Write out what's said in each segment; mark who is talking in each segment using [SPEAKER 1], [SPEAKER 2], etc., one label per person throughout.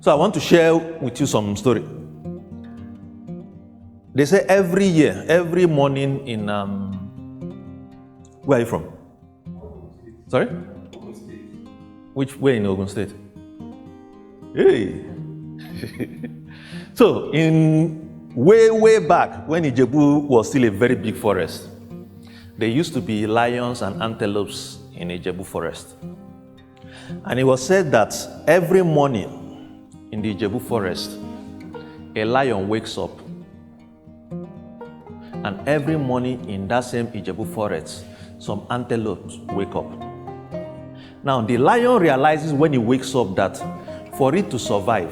[SPEAKER 1] So I want to share with you some story. They say every year, every morning in, where are you from? Sorry?
[SPEAKER 2] Ogun State.
[SPEAKER 1] Which way in Ogun State? Hey! So in way back when Ijebu was still a very big forest, there used to be lions and antelopes in Ijebu forest. And it was said that every morning in the Ijebu forest, a lion wakes up. And every morning in that same Ijebu forest, some antelopes wake up. Now, the lion realizes when he wakes up that for it to survive,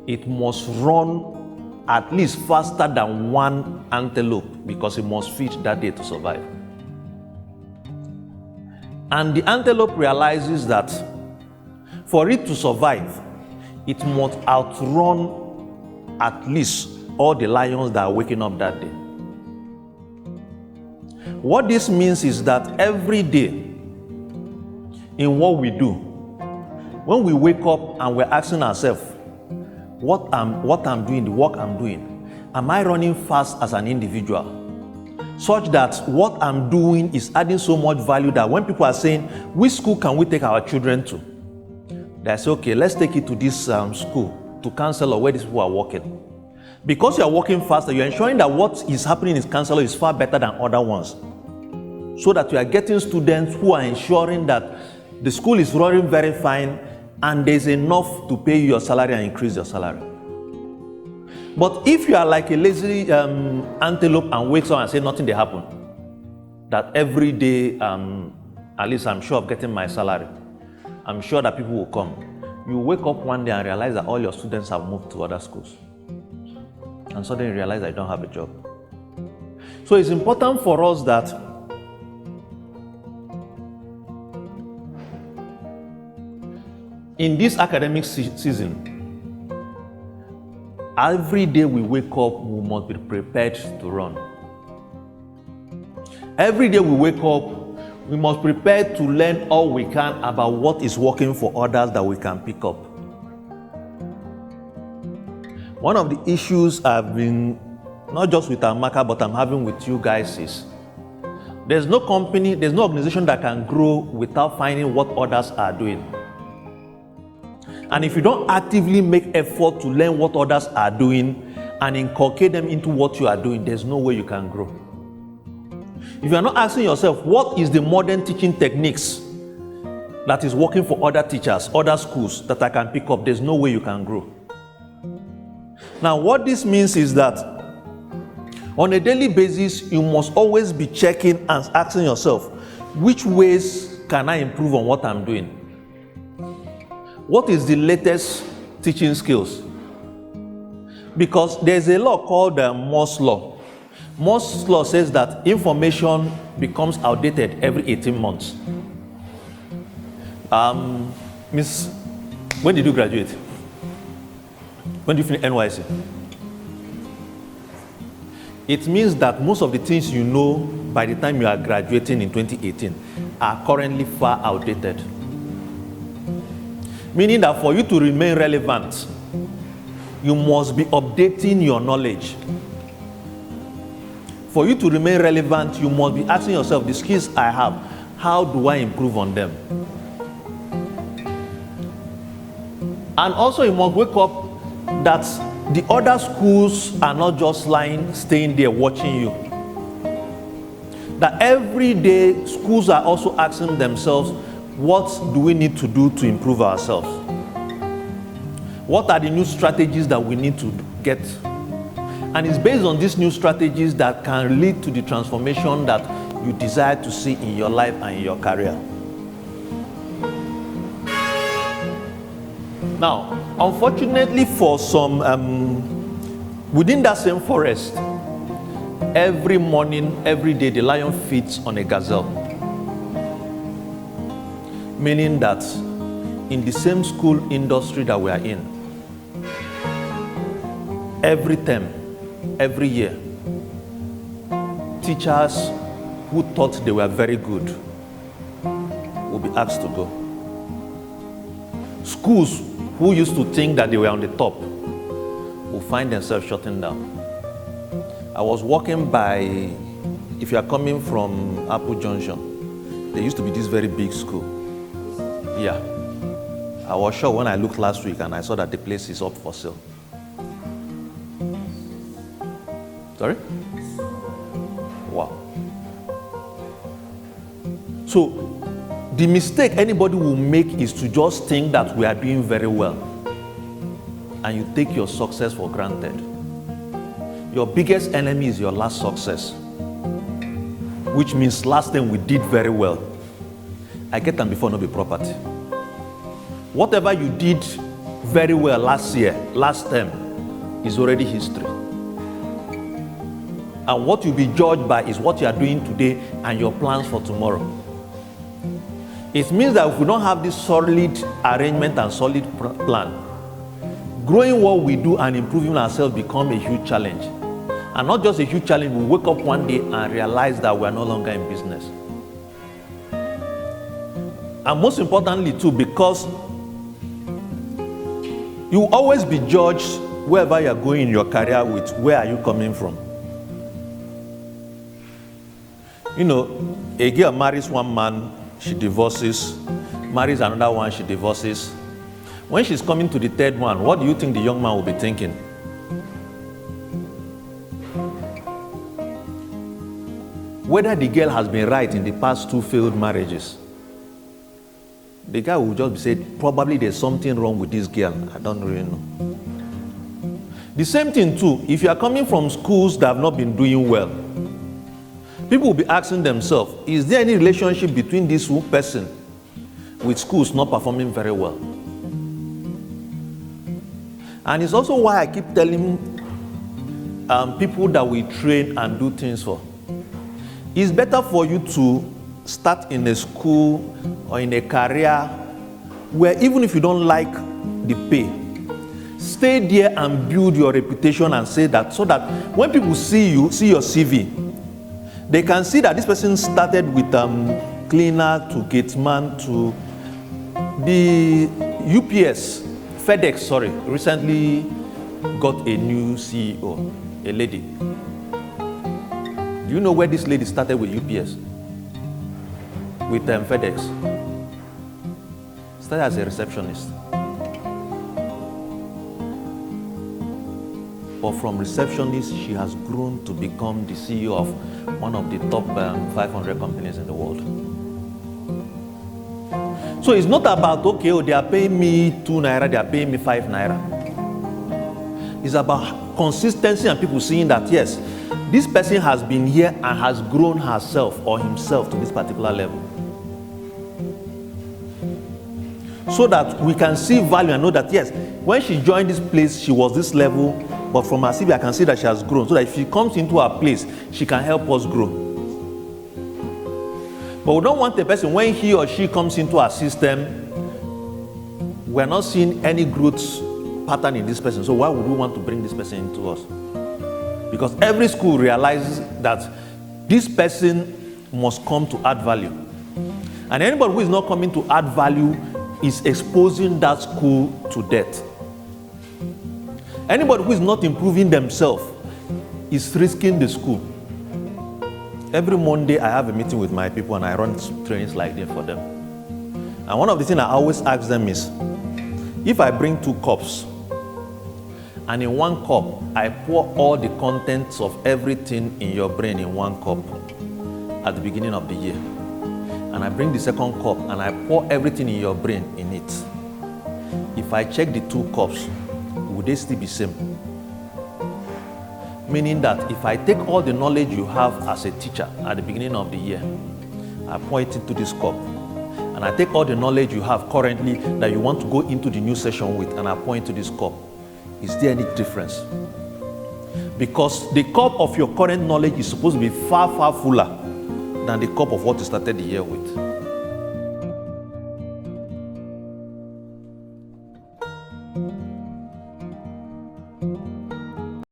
[SPEAKER 1] it must run at least faster than one antelope because it must feed that day to survive. And the antelope realizes that for it to survive, it must outrun at least all the lions that are waking up that day. What this means is that every day in what we do, when we wake up and we're asking ourselves, what I'm doing, the work I'm doing, am I running fast as an individual? Such that what I'm doing is adding so much value that when people are saying, which school can we take our children to? They say, okay, let's take it to this school, to Counselor, where these people are working. Because you are working faster, you're ensuring that what is happening in Counselor is far better than other ones. So that you are getting students who are ensuring that the school is running very fine and there's enough to pay you your salary and increase your salary. But if you are like a lazy antelope and wakes up and say nothing they happen, that every day, at least I'm sure of getting my salary, I'm sure that people will come. You wake up one day and realize that all your students have moved to other schools. And suddenly you realize that you don't have a job. So it's important for us that in this academic season, every day we wake up, we must be prepared to run. Every day we wake up, we must prepare to learn all we can about what is working for others that we can pick up. One of the issues I've been, not just with Amaka, but I'm having with you guys is, there's no company, there's no organization that can grow without finding what others are doing. And if you don't actively make effort to learn what others are doing and inculcate them into what you are doing, there's no way you can grow. If you are not asking yourself, what is the modern teaching techniques that is working for other teachers, other schools that I can pick up, there's no way you can grow. Now, what this means is that on a daily basis, you must always be checking and asking yourself, which ways can I improve on what I'm doing? What is the latest teaching skills? Because there's a law called the Moore's Law. Moore's Law says that information becomes outdated every 18 months. Miss, when did you graduate? When did you finish NYSC? It means that most of the things you know by the time you are graduating in 2018 are currently far outdated. Meaning that for you to remain relevant, you must be updating your knowledge. For you to remain relevant, you must be asking yourself, the skills I have, how do I improve on them? And also you must wake up that the other schools are not just staying there watching you. That every day schools are also asking themselves, what do we need to do to improve ourselves? What are the new strategies that we need to get? And it's based on these new strategies that can lead to the transformation that you desire to see in your life and in your career. Now, unfortunately for some, within that same forest, every morning, every day, the lion feeds on a gazelle. Meaning that in the same school industry that we are in, every term, every year, teachers who thought they were very good will be asked to go. Schools who used to think that they were on the top will find themselves shutting down. I was walking by, if you are coming from Apple Junction, there used to be this very big school. Yeah. I was sure when I looked last week and I saw that the place is up for sale. Sorry? Wow. So, the mistake anybody will make is to just think that we are doing very well. And you take your success for granted. Your biggest enemy is your last success. Which means last time we did very well. I get them before no be property. Whatever you did very well last year, last term, is already history. And what you'll be judged by is what you are doing today and your plans for tomorrow. It means that if we don't have this solid arrangement and solid plan, growing what we do and improving ourselves become a huge challenge. And not just a huge challenge, we wake up one day and realize that we are no longer in business. And most importantly too, because you will always be judged wherever you are going in your career with where are you coming from. You know, a girl marries one man, she divorces, marries another one, she divorces. When she's coming to the third one, what do you think the young man will be thinking? Whether the girl has been right in the past 2 failed marriages. The guy will just be saying, probably there's something wrong with this girl. I don't really know. The same thing too, if you are coming from schools that have not been doing well, people will be asking themselves, is there any relationship between this person with schools not performing very well? And it's also why I keep telling people that we train and do things for. It's better for you to start in a school or in a career where even if you don't like the pay, stay there and build your reputation and say that, so that when people see you, see your CV, they can see that this person started with cleaner to gateman to the UPS, FedEx, recently got a new CEO, a lady. Do you know where this lady started with UPS? With FedEx. Started as a receptionist. But from receptionist, she has grown to become the CEO of one of the top 500 companies in the world. So it's not about, okay, they are paying me 2 naira, they are paying me 5 naira. It's about consistency and people seeing that, yes, this person has been here and has grown herself or himself to this particular level. So that we can see value and know that, yes, when she joined this place, she was this level, but from her CV, I can see that she has grown. So that if she comes into our place, she can help us grow. But we don't want a person, when he or she comes into our system, we're not seeing any growth pattern in this person. So why would we want to bring this person into us? Because every school realizes that this person must come to add value. And anybody who is not coming to add value is exposing that school to death. Anybody who is not improving themselves is risking the school. Every Monday I have a meeting with my people and I run trainings like this for them. And one of the things I always ask them is, if I bring 2 cups, and in 1 cup, I pour all the contents of everything in your brain in 1 cup at the beginning of the year. And I bring the 2nd cup and I pour everything in your brain in it. If I check the 2 cups, would they still be same? Meaning that if I take all the knowledge you have as a teacher at the beginning of the year, I pour it into this cup. And I take all the knowledge you have currently that you want to go into the new session with, and I pour into this cup. Is there any difference? Because the cup of your current knowledge is supposed to be far, far fuller than the cup of what you started the year with.